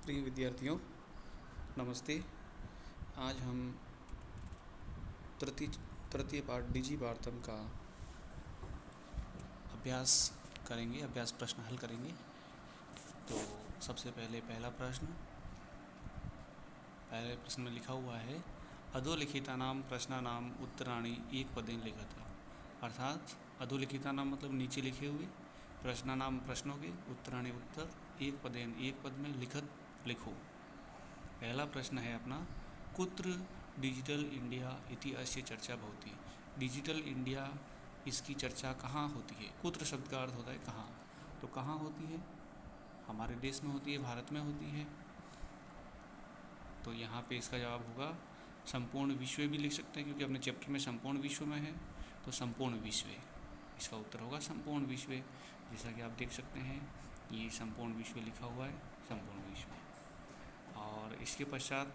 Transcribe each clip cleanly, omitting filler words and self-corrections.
प्रिय विद्यार्थियों, नमस्ते। आज हम तृतीय तृतीय पाठ डिजी वार्तम का अभ्यास करेंगे, अभ्यास प्रश्न हल करेंगे। तो सबसे पहले पहले प्रश्न में लिखा हुआ है, अधोलिखितानां प्रश्नानाम् उत्तराणि एक पदेन लिखत। अर्थात अधोलिखितानां मतलब नीचे लिखे हुए, प्रश्नानाम प्रश्नों के, उत्तराणि उत्तर, एक पदेन एक पद में लिखत लिखो। पहला प्रश्न है अपना, कुत्र डिजिटल इंडिया इति अस्य चर्चा भवति। डिजिटल इंडिया इसकी चर्चा कहाँ होती है। कुत्र शब्द का अर्थ होता है कहाँ, तो कहाँ होती है, हमारे देश में होती है, भारत में होती है। तो यहाँ पे इसका जवाब होगा संपूर्ण विश्व भी लिख सकते हैं, क्योंकि अपने चैप्टर में संपूर्ण विश्व में है, तो संपूर्ण विश्व इसका उत्तर होगा, संपूर्ण विश्व। जैसा कि आप देख सकते हैं ये संपूर्ण विश्व लिखा हुआ है, संपूर्ण विश्व। और इसके पश्चात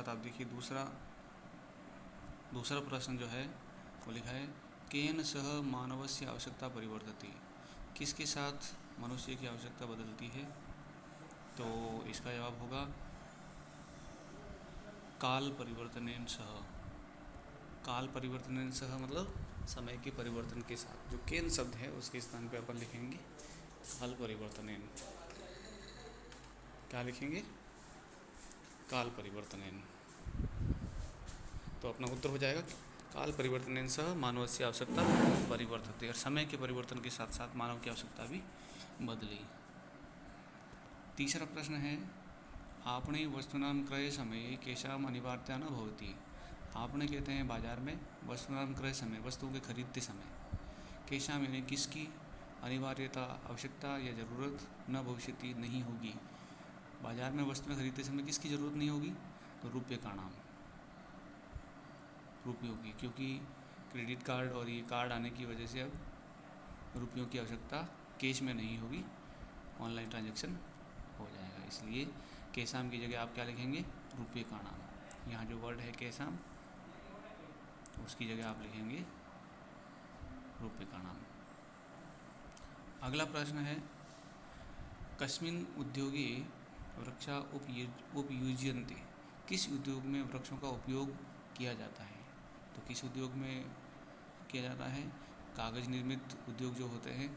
आप देखिए दूसरा प्रश्न जो है वो लिखा है, केन सह मानवस्य आवश्यकता परिवर्तते। किसके साथ मनुष्य की आवश्यकता बदलती है। तो इसका जवाब होगा काल परिवर्तनेन सह। काल परिवर्तनेन सह मतलब समय के परिवर्तन के साथ। जो केन शब्द है उसके स्थान पे अपन लिखेंगे काल परिवर्तनेन। क्या लिखेंगे, काल परिवर्तनेन। तो अपना उत्तर हो जाएगा काल परिवर्तनेन सह मानवस्य आवश्यकता परिवर्तते। और समय के परिवर्तन के साथ साथ मानव की आवश्यकता भी बदली। तीसरा प्रश्न है, आपणे वस्तूनां क्रय समये केषाम् अनिवार्यता न भवति। आपणे कहते हैं बाजार में, वस्तूनां क्रय समय वस्तुओं के खरीदते समय, केषाम् यानी किसकी, अनिवार्यता आवश्यकता या ज़रूरत न भविष्यति नहीं होगी। बाजार में वस्तुएं खरीदते समय किसकी ज़रूरत नहीं होगी, तो रुपये का नाम, रुपयों की, क्योंकि क्रेडिट कार्ड और ये कार्ड आने की वजह से अब रुपयों की आवश्यकता कैश में नहीं होगी, ऑनलाइन ट्रांजैक्शन हो जाएगा। इसलिए केसाम की जगह आप क्या लिखेंगे, रुपये का नाम। यहाँ जो वर्ड है केसाम, उसकी जगह आप लिखेंगे रुपये का नाम। अगला प्रश्न है, कस्मिन् उद्योगे वृक्षा उपयुज्यन्ते। किस उद्योग में वृक्षों का उपयोग किया जाता है। तो किस उद्योग में किया जाता है, कागज़ निर्मित उद्योग जो होते हैं,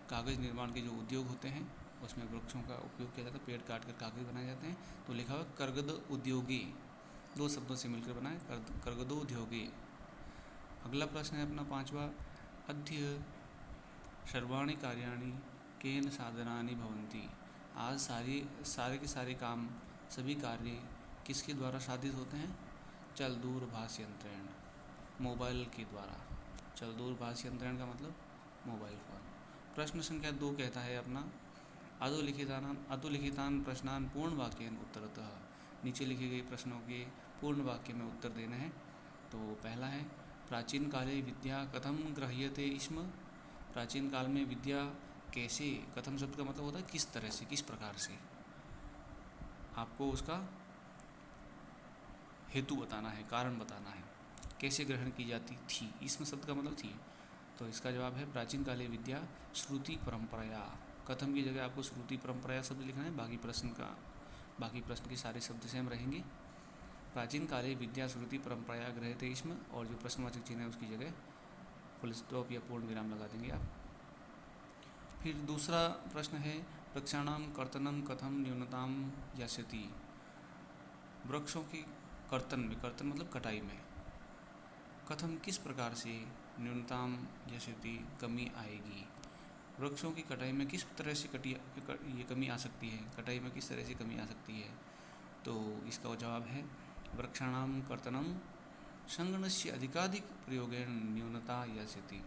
कागज़ निर्माण के जो उद्योग होते हैं उसमें वृक्षों का उपयोग किया जाता है। पेड़ काट कर कागज़ बनाए जाते हैं। तो लिखा हुआ कर्गद उद्योगी, दो शब्दों से मिलकर बनाए कर्गदो उद्योगी। अगला प्रश्न है अपना पांचवा, अद्य सर्वाणि कार्याणि केन साधनानि भवन्ति। आज सारे के सारे काम, सभी कार्य किसके द्वारा साधित होते हैं, चल दूरभाष यंत्रेण, मोबाइल के द्वारा। चल दूरभाष यंत्रेण का मतलब मोबाइल फ़ोन। प्रश्न संख्या 2 कहता है अपना, अधोलिखितान प्रश्नान पूर्ण वाक्येन उत्तरतः। नीचे लिखे गए प्रश्नों के पूर्ण वाक्य में उत्तर देना है। तो पहला है, प्राचीन काले विद्या कथम गृह्यते स्म। प्राचीन काल में विद्या कैसे, कथम शब्द का मतलब होता है किस तरह से, किस प्रकार से। आपको उसका हेतु बताना है, कारण बताना है, कैसे ग्रहण की जाती थी। इसमें शब्द का मतलब थी। तो इसका जवाब है, प्राचीन काले विद्या श्रुति परंपराया। कथम की जगह आपको श्रुति परंपराया शब्द लिखना है। बाकी प्रश्न के सारे शब्द सेम रहेंगे। प्राचीन काले विद्या श्रुति परंपराया गृह्यते स्म, और जो प्रश्नवाचक चिन्ह है उसकी जगह फुल स्टॉप या पूर्ण विराम लगा देंगे आप। फिर दूसरा प्रश्न है, वृक्षाणाम कर्तनम कथम न्यूनताम यास्यति। वृक्षों की कर्तन में, कर्तन मतलब कटाई में, कथम किस प्रकार से, न्यूनताम यास्यति कमी आएगी। वृक्षों की कटाई में किस तरह से ये कमी आ सकती है, कटाई में किस तरह से कमी आ सकती है। तो इसका जवाब है, वृक्षाणाम कर्तनम संगणस्य अधिकाधिक प्रयोगेण न्यूनता यास्यति।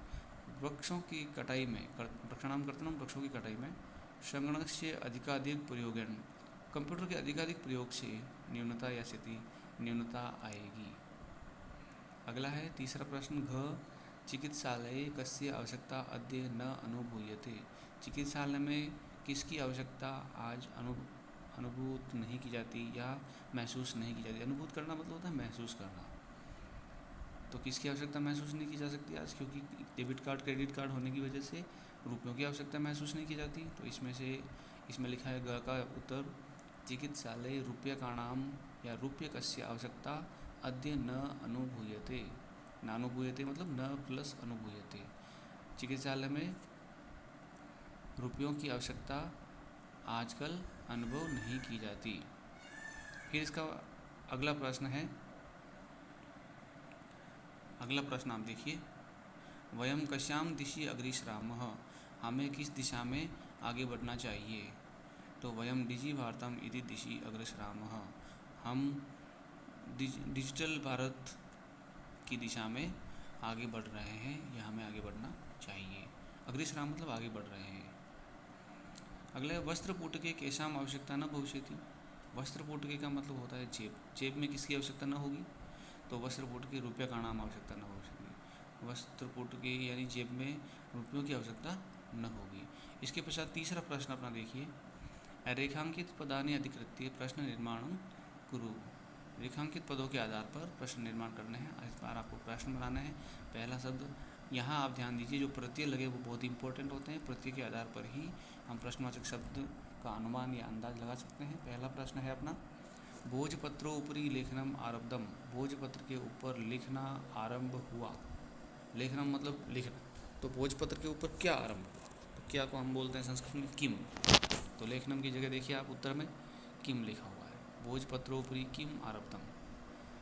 वृक्षों की कटाई में, वृक्षाणाम कर्तनम वृक्षों की कटाई में, संगणस्य अधिकाधिक प्रयोगेण कंप्यूटर के अधिकाधिक प्रयोग से न्यूनता यास्यति न्यूनता आएगी। अगला है तीसरा प्रश्न, घ चिकित्सालये कस्य आवश्यकता अद्य न अनुभूयते। चिकित्सालय में किसकी आवश्यकता आज अनुभूत नहीं की जाती या महसूस नहीं की जाती। अनुभूत करना मतलब होता है महसूस करना। तो किसकी आवश्यकता महसूस नहीं की जा सकती आज, क्योंकि डेबिट कार्ड क्रेडिट कार्ड होने की वजह से रुपयों की आवश्यकता महसूस नहीं की जाती। तो इसमें लिखा है ग का उत्तर चिकित्सालय रूप्यकाणाम या रूप्यकस्य आवश्यकता अद्य न अनुभूयते। न अनुभूयते मतलब न प्लस अनुभूयते। चिकित्सालय में रुपयों की आवश्यकता आजकल अनुभव नहीं की जाती। फिर इसका अगला प्रश्न आप देखिए, वयम कस्याम दिशि अग्रिश्रामः, हमें किस दिशा में आगे बढ़ना चाहिए। तो वयम डिजि भारतम इति दिशि अग्रश्रामः, हम डिजिटल भारत की दिशा में आगे बढ़ रहे हैं या हमें आगे बढ़ना चाहिए। अग्रश्राम मतलब आगे बढ़ रहे हैं। अगला वस्त्रपुटके केशाम आवश्यकता न भविष्यति। वस्त्रपुटके का मतलब होता है जेब। जेब में किसकी आवश्यकता न होगी, तो वस्त्रपुटके रुपया का नाम आवश्यकता न भविष्यति। वस्त्रपुटके यानी जेब में रुपयों की आवश्यकता न होगी। इसके पश्चात तीसरा प्रश्न अपना देखिए, रेखांकित पदानि अधिकृत्य प्रश्न निर्माण कुरु। रेखांकित पदों के आधार पर प्रश्न निर्माण करने हैं। इस बार आपको प्रश्न बनाना है। पहला शब्द यहाँ आप ध्यान दीजिए, जो प्रत्यय लगे वो बहुत इंपॉर्टेंट होते हैं। प्रत्यय के आधार पर ही हम प्रश्नवाचक शब्द का अनुमान या अंदाज लगा सकते हैं। पहला प्रश्न है अपना, भोजपत्रो उपरि लेखनम आरब्धम। भोजपत्र के ऊपर लिखना आरंभ हुआ। लेखनम मतलब लिखना, तो भोजपत्र के ऊपर क्या आरंभ हुआ, तो क्या को हम बोलते हैं संस्कृत में किम। तो लेखनम की जगह देखिए आप उत्तर में किम लिखा हुआ है। भोजपत्रोपरि किम आरब्धम।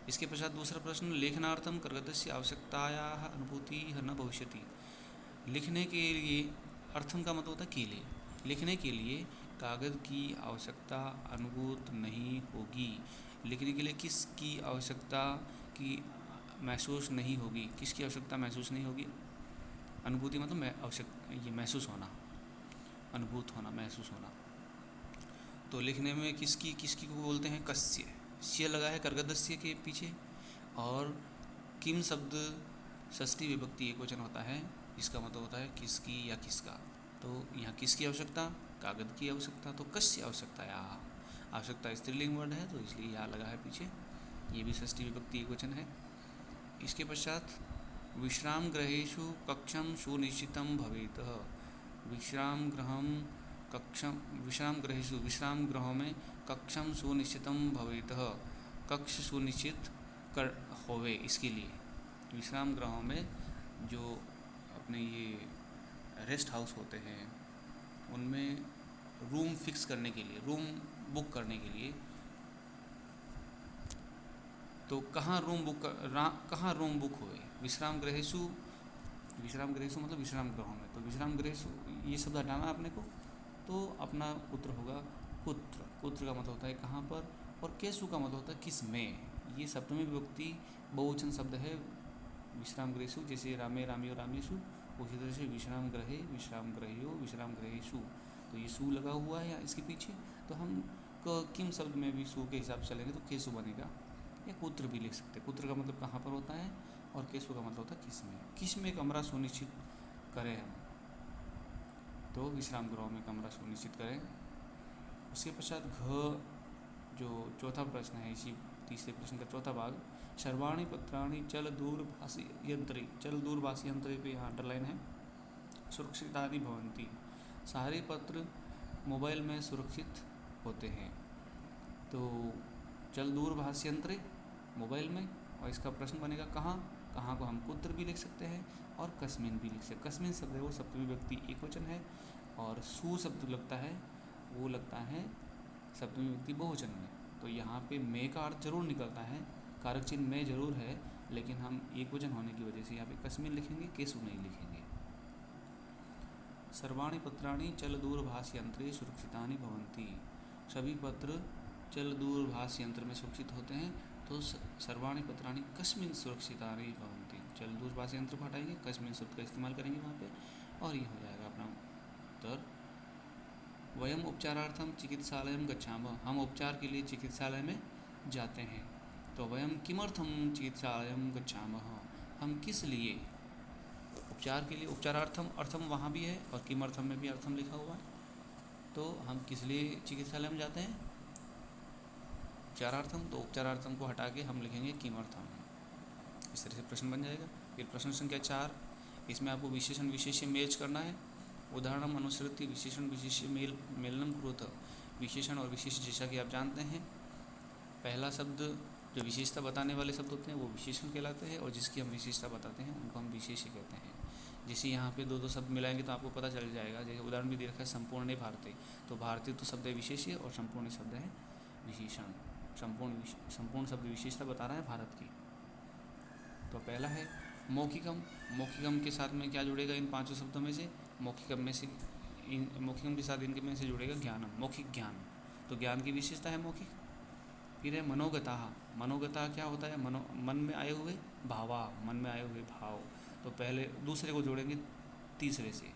इसके पश्चात दूसरा प्रश्न, लेखनार्थम कागदस्य आवश्यकतायाः अनुभूति न भविष्यति। लिखने के लिए, अर्थम का मतलब होता है के लिए, लिखने के लिए कागज की आवश्यकता अनुभूत नहीं होगी। लिखने के लिए किसकी आवश्यकता की महसूस नहीं होगी, किसकी आवश्यकता महसूस नहीं होगी। अनुभूति मतलब ये महसूस होना, अनुभूत होना, महसूस होना। तो लिखने में किसकी को बोलते हैं कस्य। स्य लगा है कर्गदस्य के पीछे, और किम शब्द षष्ठी विभक्ति एकवचन होता है, इसका मतलब होता है किसकी या किसका। तो यहाँ किसकी आवश्यकता, कागज की आवश्यकता, तो कस्य आवश्यकता। यहाँ आवश्यकता स्त्रीलिंग वर्ड है तो इसलिए यहाँ लगा है पीछे, ये भी षष्ठी विभक्ति एकवचन है। इसके पश्चात विश्राम गृहेषु कक्षम सुनिश्चितम भवेत्। विश्राम गृहेषु, विश्राम गृहों में कक्षम सुनिश्चितम भवेत्, कक्ष सुनिश्चित कर होवे, इसके लिए विश्राम गृहों में जो अपने ये रेस्ट हाउस होते हैं उनमें रूम फिक्स करने के लिए, रूम बुक करने के लिए, तो कहाँ रूम बुक हुए। विश्राम गृहेषु मतलब विश्राम गृहों में, तो विश्राम गृहेषु ये शब्द हटाना अपने को, तो अपना उत्तर होगा कुत्र। कुत्र का मतलब होता है कहाँ पर, और केसु का मतलब होता है किस में। ये सप्तमी विभक्ति बहुवचन शब्द है विश्राम गृहेषु, जैसे रामे रामियो रामेषु, उसी तरह से विश्राम गृहे विश्राम गृह्यो विश्राम गृहेषु। तो ये सु लगा हुआ है या इसके पीछे, तो हम किम शब्द में भी सु के हिसाब से चलेंगे तो केसु बनेगा, या कुत्र भी लिख सकते हैं। कुत्र का मतलब कहाँ पर होता है, और केसु का मतलब होता है किस में कमरा सुनिश्चित करें हम, तो विश्राम गृह में कमरा सुनिश्चित करें। उसके पश्चात घ जो चौथा प्रश्न है, इसी तीसरे प्रश्न का चौथा भाग, सर्वाणि पत्राणि चल दूरभाषी यंत्रे पे यहाँ अंडरलाइन है, सुरक्षितानि भवन्ति। सारे पत्र मोबाइल में सुरक्षित होते हैं। तो चल दूरभाष यंत्र मोबाइल में, और इसका प्रश्न बनेगा कहाँ को हम कुत्र भी लिख सकते हैं और कस्मिन भी लिख सकते हैं। कस्मिन शब्द है वो सप्तमी विभक्ति एकवचन है, और सु शब्द लगता है वो लगता है सप्तमी विभक्ति बहुवचन में। तो यहाँ पे में का अर्थ जरूर निकलता है, कारक चिन्ह में जरूर है, लेकिन हम एकवचन होने की वजह से यहाँ पे कस्मिन लिखेंगे, केसु नहीं लिखेंगे। सर्वाणि पत्राणि चल दूरभाष यंत्रे सुरक्षितानि भवन्ति। सभी पत्र चल दूरभाष यंत्र में सुरक्षित होते हैं। तो सर्वाणि पत्राणि कस्मिन सुरक्षितानि भवन्ति। चल दूरभाष यंत्र को हटाएंगे, कस्मिन शब्द का इस्तेमाल करेंगे वहाँ पे, और ये हो जाएगा अपना उत्तर। वयम उपचारार्थम चिकित्सालयम गच्छामः। हम उपचार के लिए चिकित्सालय में जाते हैं। तो वयम किमर्थम चिकित्सालयम गच्छामः। हम किस लिए उपचार के लिए, उपचारार्थम अर्थम वहाँ भी है और किमर्थम में भी अर्थम लिखा हुआ है। तो हम किस लिए चिकित्सालय में जाते हैं, उपचारार्थम, तो उपचारार्थम को हटा के हम लिखेंगे किमर्थम। इस तरह से प्रश्न बन जाएगा। फिर प्रश्न संख्या 4, इसमें आपको विशेषण विशेष्य मैच करना है। उदाहरणम अनुसृत्य विशेषण विशेष्य मेलनम कुरुत। विशेषण और विशेष जैसा कि आप जानते हैं, पहला शब्द जो विशेषता बताने वाले शब्द होते हैं वो विशेषण कहलाते हैं, और जिसकी हम विशेषता बताते हैं उनको हम विशेष्य कहते हैं। जैसे यहाँ पे दो शब्द मिलाएंगे तो आपको पता चल जाएगा। जैसे उदाहरण भी दे रखा है, संपूर्ण भारतीय, तो भारतीय तो शब्द है विशेष्य और संपूर्ण शब्द है विशेषण। संपूर्ण शब्द विशेषता बता रहा है भारत की। तो पहला है मौखिकम। मौखिकम के साथ में क्या जुड़ेगा इन पांचों शब्दों में से? मौखिकम के साथ इनके में से जुड़ेगा ज्ञानम, मौखिक ज्ञान। तो ज्ञान की विशेषता है मौखिक। फिर है मनोगता। मनोगता क्या होता है? मन में आए हुए भावा, मन में आए हुए भाव। तो पहले दूसरे को जोड़ेंगे तीसरे से,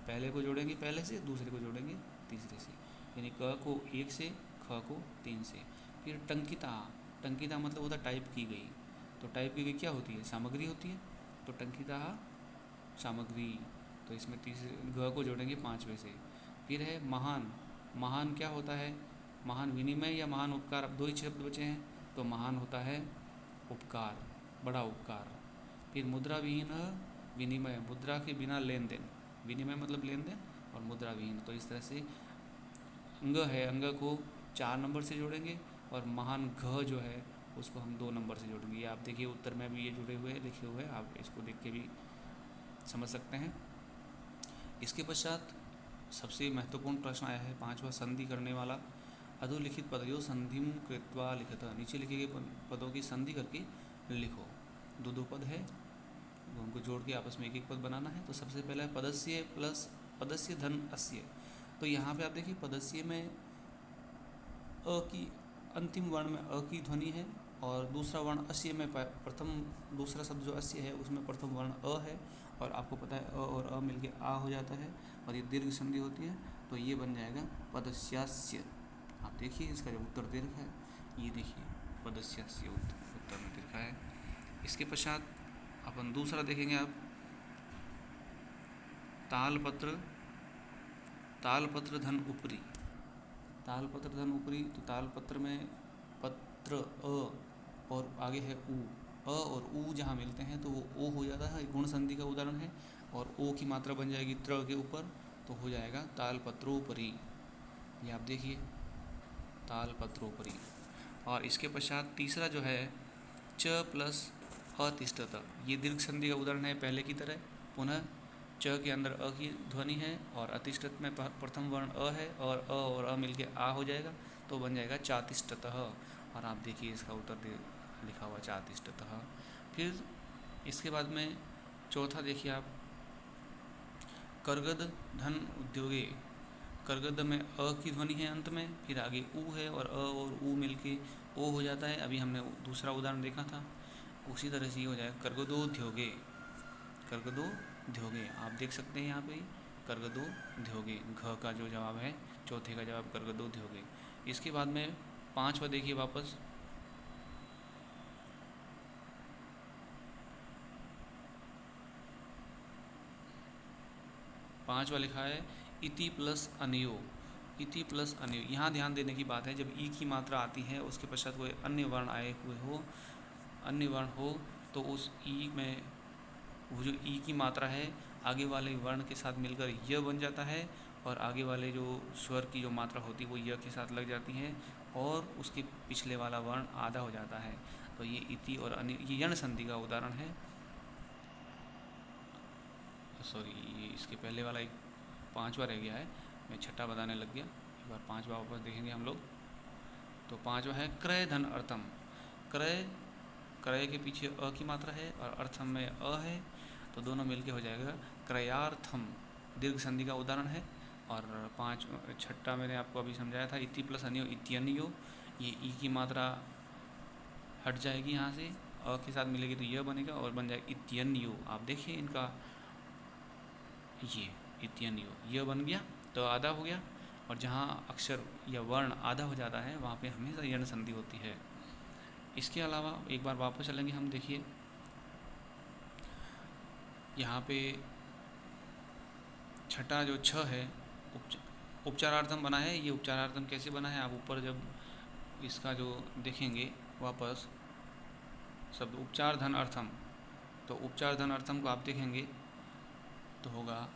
पहले को जोड़ेंगे पहले से, दूसरे को जोड़ेंगे तीसरे से, यानी क को एक से, ख को तीन से। फिर टंकिता। टंकिता मतलब होता टाइप की गई। तो टाइप की गई क्या होती है? सामग्री होती है। तो टंकिता सामग्री। तो इसमें तीसरे ग को जोड़ेंगे पांचवे से। फिर है महान। महान क्या होता है? महान विनिमय या महान उपकार। अब दो ही शब्द बचे हैं, तो महान होता है उपकार, बड़ा उपकार। फिर मुद्रा विहीन विनिमय, मुद्रा के बिना लेन देन। विनिमय मतलब लेन देन, और मुद्रा विहीन। तो इस तरह से अंग है, अंग को 4 नंबर से जोड़ेंगे, और महान घ जो है उसको हम 2 नंबर से जोड़ेंगे। ये आप देखिए उत्तर में भी ये जुड़े हुए लिखे हुए हैं, आप इसको देख के भी समझ सकते हैं। इसके पश्चात सबसे महत्वपूर्ण प्रश्न आया है 5वां, संधि करने वाला। अधोलिखित पदयों संधिम कृत्वा लिखत। नीचे लिखे गए पदों की संधि करके लिखो। दो पद है, उनको जोड़ के आपस में एक एक पद बनाना है। तो सबसे पहला है पदस्य प्लस पदस्य धन अस्य। तो यहाँ पे आप देखिए पदस्य में अ की अंतिम वर्ण में अ की ध्वनि है, और दूसरा वर्ण अस्य में प्रथम, दूसरा शब्द जो अस्य है उसमें प्रथम वर्ण अ है, और आपको पता है अ और अ मिलके आ हो जाता है, और ये दीर्घ संधि होती है। तो ये बन जाएगा पदस्यास्य। आप देखिए इसका जो उत्तर दे रखा है, ये देखिए पदस्यास्य उत्तर में दे रखा है। इसके पश्चात अपन दूसरा देखेंगे आप, तालपत्र। तालपत्र धन उपरी। तालपत्र धन उपरी। तो तालपत्र में पत्र अ और आगे है उ। अ और उ जहाँ मिलते हैं तो वो ओ हो जाता है, गुण संधि का उदाहरण है। और ओ की मात्रा बन जाएगी त्र के ऊपर, तो हो जाएगा तालपत्रोपरि। ये आप देखिए तालपत्रोपरि। और इसके पश्चात तीसरा जो है च प्लस अतिष्ठत। ये दीर्घ संधि का उदाहरण है पहले की तरह। पुनः च के अंदर अ की ध्वनि है, और अतिष्ठत में प्रथम वर्ण अ है, और अ मिलके आ हो जाएगा, तो बन जाएगा चातिष्ठतः। और आप देखिए इसका उत्तर लिखा हुआ चातिष्ठतः। फिर इसके बाद में चौथा देखिए आप, करगद धन उद्योगे। करगद में अ की ध्वनि है अंत में, फिर आगे उ है, और अ और उ मिलके ओ हो जाता है। अभी हमने दूसरा उदाहरण देखा था, उसी तरह से ये हो जाएगा कर्गदोद्योगे। कर्गदोद्योगे आप देख सकते हैं यहाँ पे कर्गदोद्योगे। घ का जो जवाब है, चौथे का जवाब कर्गदोद्योगे। इसके बाद में 5वां देखिए वापस, पाँचवा लिखा है इति प्लस अनयो। इति प्लस अनयो, यहाँ ध्यान देने की बात है, जब ई की मात्रा आती है उसके पश्चात कोई अन्य वर्ण आए हुए हो, अन्य वर्ण हो, तो उस ई में वो जो ई की मात्रा है आगे वाले वर्ण के साथ मिलकर य बन जाता है, और आगे वाले जो स्वर की जो मात्रा होती है वो य के साथ लग जाती है, और उसके पिछले वाला वर्ण आधा हो जाता है। तो ये इति और अन्य, ये यण संधि का उदाहरण है। सॉरी, ये इसके पहले वाला एक 5वां रह गया है, मैं 6ठा बताने लग गया। एक बार 5वां वापस देखेंगे हम लोग। तो 5वां है क्रय धन अर्थम। क्रय, क्रय के पीछे अ की मात्रा है और अर्थम में अ है, तो दोनों मिलके हो जाएगा क्रयार्थम। दीर्घ संधि का उदाहरण है। और 6ठा मैंने आपको अभी समझाया था, इति प्लस अन्यो इत्यन्यो। ये ई की मात्रा हट जाएगी यहाँ से, अ के साथ मिलेगी तो यह बनेगा, और बन जाएगा इत्यन्यो। आप देखिए इनका, ये इत्यन्यो यह बन गया तो आधा हो गया, और जहाँ अक्षर या वर्ण आधा हो जाता है वहाँ पे हमेशा यण संधि होती है। इसके अलावा एक बार वापस चलेंगे हम, देखिए यहाँ पे 6ठा जो छ है उपचारार्थम बना है। ये उपचारार्थम कैसे बना है, आप ऊपर जब इसका जो देखेंगे वापस शब्द उपचार धन अर्थम, तो उपचार धन अर्थम को आप देखेंगे तो होगा